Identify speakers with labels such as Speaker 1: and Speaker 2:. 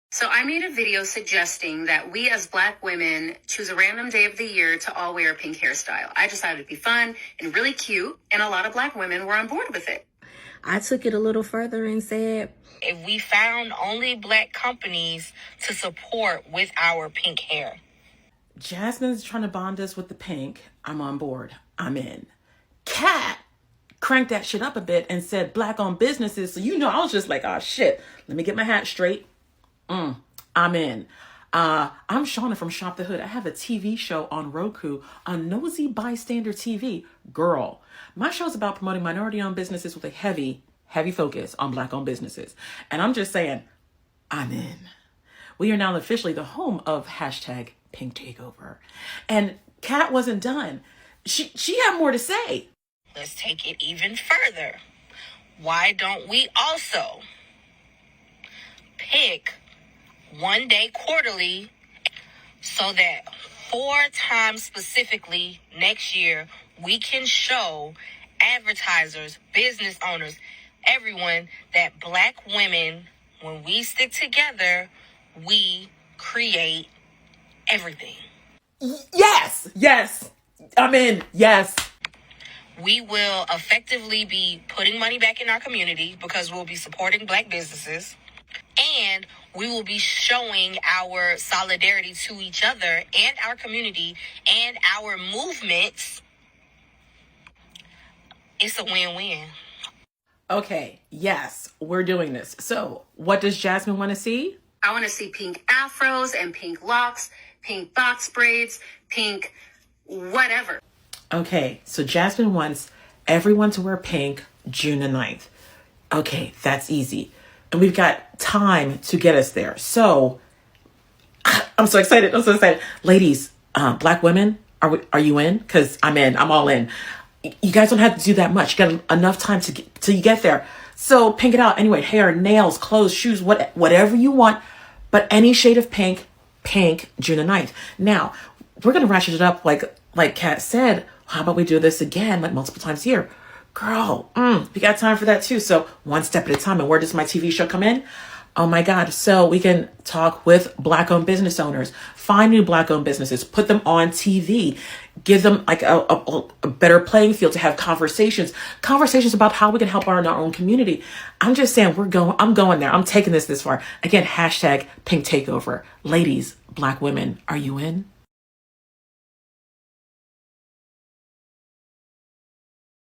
Speaker 1: So I made a video suggesting that we as Black women choose a random day of the year to all wear a pink hairstyle. I decided it'd be fun and really cute, and a lot of Black women were on board with it.
Speaker 2: I took it a little further and said,
Speaker 3: if we found only Black companies to support with our pink hair.
Speaker 4: Jasmine's trying to bond us with the pink. I'm on board. I'm in. Kat cranked that shit up a bit and said Black-owned businesses. So, I was just like, oh, shit. Let me get my hat straight. I'm in. I'm Shauna from Shop the Hood. I have a TV show on Roku on Nosy Bystander TV. Girl, my show's about promoting minority-owned businesses with a heavy focus on Black-owned businesses. And I'm just saying, I'm in. We are now officially the home of hashtag Pink Takeover. And Kat wasn't done. She had more to say.
Speaker 3: Let's take it even further. Why don't we also pick one day quarterly so that 4 times specifically next year we can show advertisers, business owners, everyone that Black women, when we stick together, we create everything.
Speaker 4: Yes. I'm in. Yes.
Speaker 3: We will effectively be putting money back in our community because we'll be supporting Black businesses. And we will be showing our solidarity to each other and our community and our movements. It's a win-win.
Speaker 4: Okay, yes, we're doing this. So, what does Jasmine want to see?
Speaker 1: I want to see pink afros and pink locks, pink box braids, pink whatever.
Speaker 4: Okay, so Jasmine wants everyone to wear pink June the 9th. Okay, that's easy. And we've got time to get us there. So, I'm so excited. Ladies, Black women, are you in? Because I'm in. I'm all in. You guys don't have to do that much. You got enough time till you get there. So pink it out. Anyway, hair, nails, clothes, shoes, whatever you want. But any shade of pink, June the 9th. Now, we're going to ratchet it up like Kat said. How about we do this again, like multiple times a year? Girl, we got time for that too. So one step at a time. And where does my TV show come in? Oh my God. So we can talk with Black-owned business owners, find new Black-owned businesses, put them on TV, give them like a better playing field to have conversations about how we can help our own community. I'm just saying I'm going there. I'm taking this far. Again, hashtag Pink Takeover. Ladies, Black women, are you in?